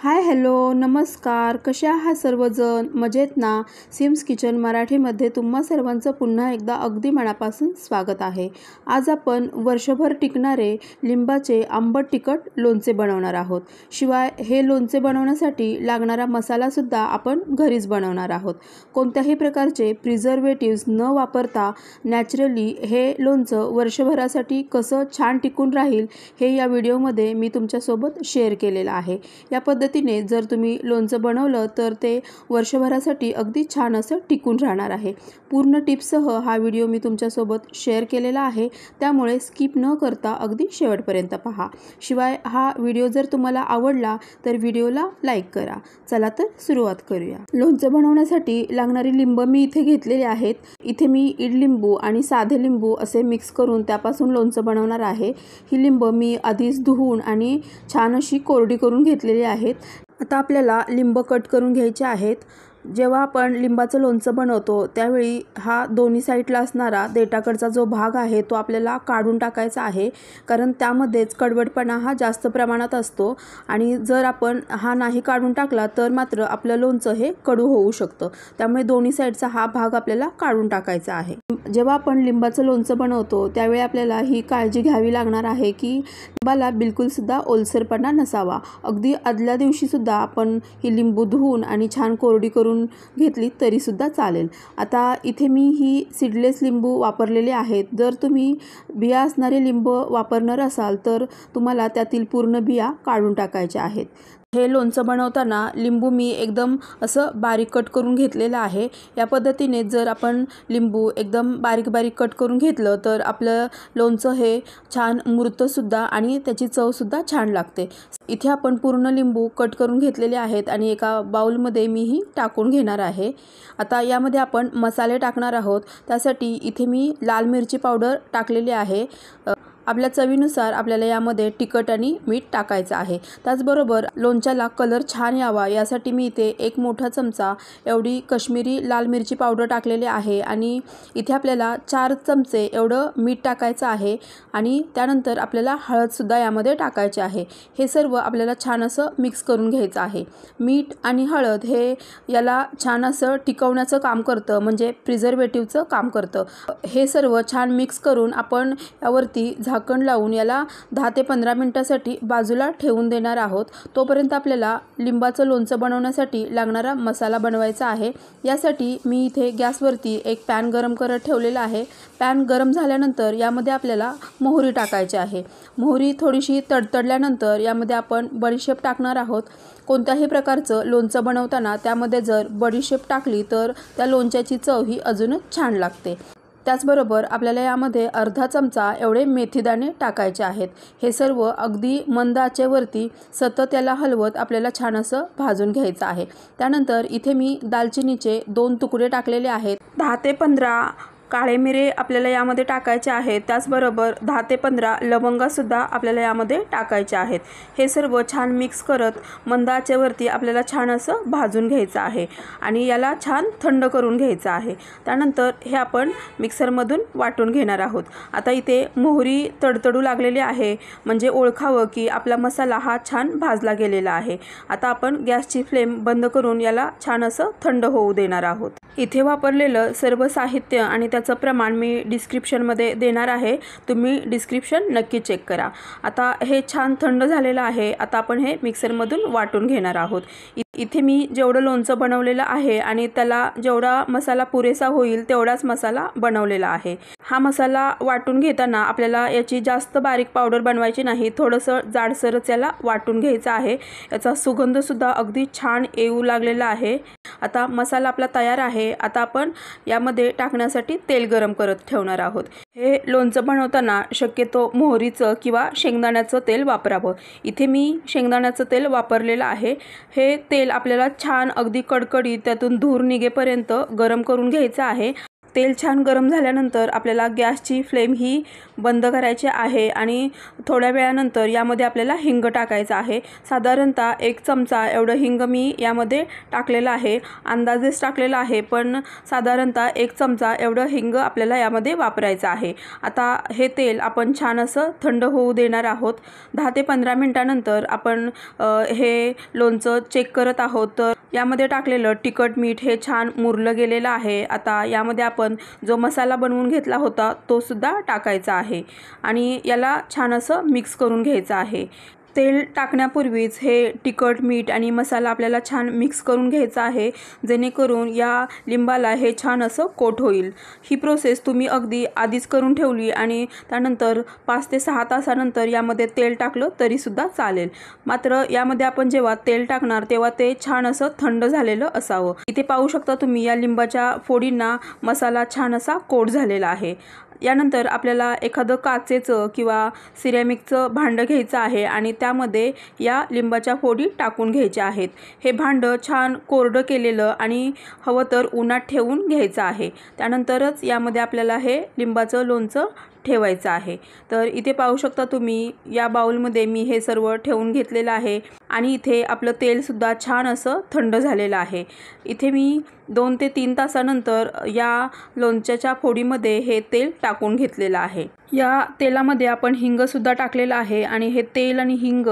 Hi hello नमस्कार, कशा आहात सर्वजण? मजेत ना? सिम्स किचन मराठीमध्ये तुम्हा सर्वांचं पुन्हा एकदा अगदी मनापासून स्वागत आहे। आज आपण वर्षभर टिकणारे लिंबाचे आंबट तिखट लोणचे बनवणार आहोत। शिवाय हे लोणचे बनवण्यासाठी लागणारा मसालासुद्धा आपण घरीच बनवणार आहोत। कोणत्याही प्रकारचे प्रिझर्वेटिव्स न वापरता नॅचरली हे लोणचं वर्षभरासाठी कसं छान टिकून राहील हे या व्हिडिओमध्ये मी तुमच्यासोबत शेअर केलेलं आहे। या पद्धतीने जर तुम्ही लोणचं बनवलं तर ते वर्षभरासाठी अगदी छान असं टिकून राहणार आहे। पूर्ण टिप्ससह हा व्हिडिओ मी तुमच्यासोबत शेअर केलेला आहे, त्यामुळे स्किप न करता अगदी शेवटपर्यंत पहा। शिवाय हा व्हिडिओ जर तुम्हाला आवडला तर व्हिडिओला लाईक करा। चला तर सुरुवात करूया। लोणचं बनवण्यासाठी लागणारी लिंब मी इथे घेतलेले आहेत। इथे मी ईडलिंबू आणि साधे लिंबू असे मिक्स करून त्यापासून लोणचं बनवणार आहे। ही लिंब मी आधीच धुवून आणि छान अशी कोरडी करून घेतलेली आहेत। आता आपल्याला लिंब कट करून घ्यायचे आहेत। जेव्हा आपण लिंबाचं लोणचं बनवतो त्यावेळी हा दोन्ही साईडला असणारा देठाकडचा जो भाग आहे तो आपल्याला काढून टाकायचा आहे, कारण त्यामध्येच कडवटपणा हा जास्त प्रमाणात असतो आणि जर आपण हा नाही काढून टाकला तर मात्र आपलं लोणचं हे कडू होऊ शकतं। त्यामुळे दोन्ही साईडचा हा भाग आपल्याला काढून टाकायचा आहे। जेव्हा आपण लिंबाचं लोणचं बनवतो त्यावेळी आपल्याला ही काळजी घ्यावी लागणार आहे की लिंबाला बिलकुल सुद्धा ओलसरपणा नसावा। अगदी आदल्या दिवशी सुद्धा आपण ही लिंबू धुवून आणि छान कोरडी करून घेतली तरी सुद्धा चालेल। आता इथे मी ही सीडलेस लिंबू वापरलेले आहेत। जर तुम्ही बिया असणारे लिंब वापरणार असाल तर तुम्हाला त्यातील पूर्ण बिया काढून टाकायच्या आहेत। हे लोणचं बनवताना लिंबू मी एकदम असं बारीक कट करून घेतलेलं आहे। या पद्धतीने जर आपण लिंबू एकदम बारीक बारीक कट करून घेतलं तर आपलं लोणचं हे छान मुरतंसुद्धा आणि त्याची चवसुद्धा छान लागते। इथे आपण पूर्ण लिंबू कट करून घेतलेले आहेत आणि एका बाउलमध्ये मीही टाकून घेणार आहे। आता यामध्ये आपण मसाले टाकणार आहोत। त्यासाठी इथे मी लाल मिरची पावडर टाकलेली आहे। आपल्या चवीनुसार आपल्याला यामध्ये तिखट आणि मीठ टाकायचं आहे। त्याचबरोबर लोणच्याला कलर छान यावा यासाठी मी इथे एक मोठा चमचा एवढी काश्मीरी लाल मिरची पावडर टाकलेली आहे आणि इथे आपल्याला 4 चमचे एवढं मीठ टाकायचं आहे आणि त्यानंतर आपल्याला हळदसुद्धा यामध्ये टाकायचे आहे। हे सर्व आपल्याला छान असं मिक्स करून घ्यायचं आहे। मीठ आणि हळद हे याला छान असं टिकवण्याचं काम करतं, म्हणजे प्रिझर्वेटिव्हचं काम करतं। हे सर्व छान मिक्स करून आपण यावरती झाकण लावून याला 10 ते 15 मिनिटांसाठी बाजूला ठेवून देणार आहोत। तोपर्यंत आपल्याला लिंबाचं लोणचं बनवण्यासाठी लागणारा मसाला बनवायचा आहे। यासाठी मी इथे गॅसवरती एक पॅन गरम करत ठेवलेला आहे। पॅन गरम झाल्यानंतर यामध्ये आपल्याला मोहरी टाकायची आहे। मोहरी थोडीशी तडतडल्यानंतर यामध्ये आपण बडीशेप टाकणार आहोत। कोणत्याही प्रकारचं लोणचं बनवताना त्यामध्ये जर बडीशेप टाकली तर त्या लोणच्याची चव ही अजूनच छान लागते। त्याचबरोबर आपल्याला यामध्ये अर्धा चमचा एवढे मेथीदाणे टाकायचे आहेत। हे सर्व अगदी मंद आचेवरती सतत याला हलवत आपल्याला छान असं भाजून घ्यायचं आहे। त्यानंतर इथे मी दालचिनीचे 2 तुकडे टाकलेले आहेत। 10 ते 15 काळे मिरे आपल्याला यामध्ये टाकायचे आहेत। त्याचबरोबर 10 ते 15 लवंगासुद्धा आपल्याला यामध्ये टाकायचे आहेत। हे सर्व छान मिक्स करत मंद आचेवरती आपल्याला छान असं भाजून घ्यायचं आहे आणि याला छान थंड करून घ्यायचं आहे। त्यानंतर हे आपण मिक्सरमधून वाटून घेणार आहोत। आता इथे मोहरी तडतडू लागलेली आहे, म्हणजे ओळखावं की आपला मसाला हा छान भाजला गेलेला आहे। आता आपण गॅसची फ्लेम बंद करून याला छान असं थंड होऊ देणार आहोत। इथे वापरलेलं सर्व साहित्य आणि त्याचं प्रमाण मी डिस्क्रिप्शनमध्ये देणार आहे, तुम्ही डिस्क्रिप्शन नक्की चेक करा। आता हे छान थंड झालेलं आहे। आता आपण हे मिक्सरमधून वाटून घेणार आहोत। इथे मी जेवढं लोणचं बनवलेलं आहे आणि त्याला जेवढा मसाला पुरेसा होईल तेवढाच मसाला बनवलेला आहे। हा मसाला वाटून घेताना आपल्याला याची जास्त बारीक पावडर बनवायची नाही, थोडंसं जाडसरच याला वाटून घ्यायचं आहे। याचा सुगंधसुद्धा अगदी छान येऊ लागलेला आहे। आता मसाला आपला तयार आहे। आता आपण यामध्ये टाकण्यासाठी तेल गरम करत ठेवणार आहोत। हे लोणचं बनवताना शक्यतो मोहरीचं किंवा शेंगदाण्याचं तेल वापरावं। इथे मी शेंगदाण्याचं तेल वापरलेलं आहे। हे तेल आपल्याला छान अगदी कडकडीत त्यातून धूर निघेपर्यंत गरम करून घ्यायचं आहे। तेल छान गरम झाल्यानंतर आपल्याला गॅसची फ्लेम ही बंद करायची आहे आणि थोड्या वेळानंतर यामध्ये आपल्याला हिंग टाकायचा आहे। साधारणतः 1 चमचा एवढं हिंग मी यामध्ये टाकलेलं आहे, अंदाजेच टाकलेलं आहे, पण साधारणतः 1 चमचा एवढं हिंग आपल्याला यामध्ये वापरायचं आहे। आता हे तेल आपण छान असं थंड होऊ देणार आहोत। 10 ते 15 मिनिटानंतर आपण हे लोणचं चेक करत आहोत, तर यामध्ये टाकलेलं तिखट मीठ हे छान मुरलं गेलेलं आहे। आता यामध्ये आपण जो मसाला बनवून घेतला होता तो सुद्धा टाकायचा आहे आणि याला छान असं मिक्स करून घ्यायचं आहे। तेल टाकण्यापूर्वीच हे तिखट मीठ आणि मसाला आपल्याला छान मिक्स करून घ्यायचा आहे, जेणेकरून या लिंबाला हे छान असं कोट होईल। ही प्रोसेस तुम्ही अगदी आधीच करून ठेवली आणि त्यानंतर 5 ते 6 तासानंतर यामध्ये तेल टाकलं तरीसुद्धा चालेल। मात्र यामध्ये आपण जेव्हा तेल टाकणार तेव्हा ते छान असं थंड झालेलं असावं। इथे पाहू शकता तुम्ही या लिंबाच्या फोडींना मसाला छान असा कोट झालेला आहे। यानंतर आपल्याला एखादं काचेचं किंवा सिरॅमिकचं भांडं घ्यायचं आहे आणि त्यामध्ये या लिंबाच्या फोडी टाकून घ्यायच्या आहेत। हे भांडं छान कोरडं केलेलं आणि हवं तर उन्हात ठेवून घ्यायचं आहे। त्यानंतरच यामध्ये आपल्याला हे लिंबाचं लोणचं ठेवायचं आहे। तर इथे पाहू शकता तुम्ही या बाउलमध्ये मी हे सर्व ठेवून घेतलेलं आहे आणि इथे आपलं तेलसुद्धा छान असं थंड झालेलं आहे। इथे मी 2 ते 3 तासानंतर या लोणच्याच्या फोडीमध्ये हे तेल टाकून घेतलेलं आहे। या तेलामध्ये आपण हिंगसुद्धा टाकलेलं आहे आणि हे तेल आणि हिंग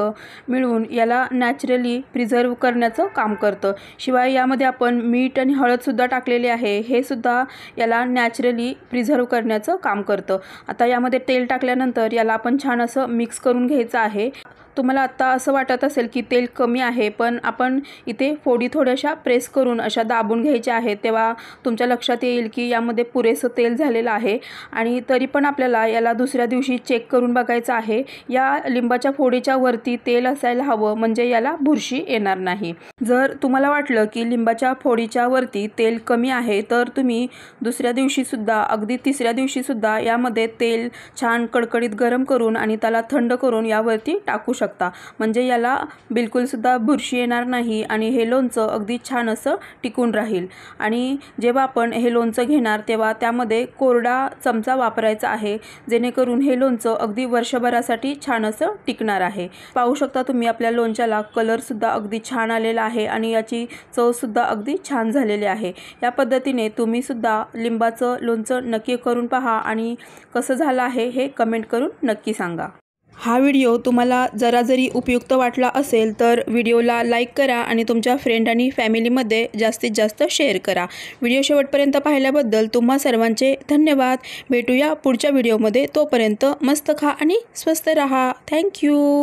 मिळून याला नॅचरली प्रिझर्व करण्याचं काम करतं। शिवाय यामध्ये आपण मीठ आणि हळदसुद्धा टाकलेले आहे, हे सुद्धा याला नॅचरली प्रिझर्व करण्याचं काम करतं। आता यामध्ये तेल टाकल्यानंतर याला आपण छान असं मिक्स करून घ्यायचं आहे। तुम्हाला आत्ता असं वाटत असेल की तेल कमी आहे, पण आपण इथे फोडी थोड्याशा प्रेस करून अशा दाबून घ्यायच्या आहेत, तेव्हा तुमच्या लक्षात येईल की यामध्ये पुरेसं तेल झालेलं आहे। आणि तरी पण आपल्याला याला दुसऱ्या दिवशी चेक करून बघायचं आहे। या लिंबाच्या फोडीच्या वरती तेल असायला हवं, म्हणजे याला बुरशी येणार नाही। जर तुम्हाला वाटलं की लिंबाच्या फोडीच्या वरती तेल कमी आहे, तर तुम्ही दुसऱ्या दिवशीसुद्धा अगदी तिसऱ्या दिवशीसुद्धा यामध्ये तेल छान कडकडीत गरम करून आणि त्याला थंड करून यावरती टाकू शकता, म्हणजे याला बिलकुल सुद्धा बुरशी येणार नाही आणि हे लोणचं अगदी छान असं टिकून राहील। आणि जेव्हा आपण हे लोणचं घेणार तेव्हा त्यामध्ये कोरडा चमचा वापरायचा आहे, जेणेकरून हे लोणचं अगदी वर्षभरासाठी छान असं टिकणार आहे। पाहू शकता तुम्ही आपल्या लोणच्याला कलरसुद्धा अगदी छान आलेला आहे आणि याची चवसुद्धा अगदी छान झालेली आहे। या पद्धतीने तुम्ही सुद्धा लिंबाचं लोणचं नक्की करून पहा आणि कसं झालं आहे हे कमेंट करून नक्की सांगा। हा व्हिडिओ तुम्हाला जरा जरी उपयुक्त वाटला असेल तर व्हिडिओला लाईक करा आणि तुमच्या फ्रेंड आणि फॅमिलीमध्ये जास्तीत जास्त शेअर करा। व्हिडिओ शेवटपर्यंत पाहिल्याबद्दल तुम्हा सर्वांचे धन्यवाद। भेटूया पुढच्या व्हिडिओमध्ये, तोपर्यंत मस्त खा आणि स्वस्त रहा। थँक्यू।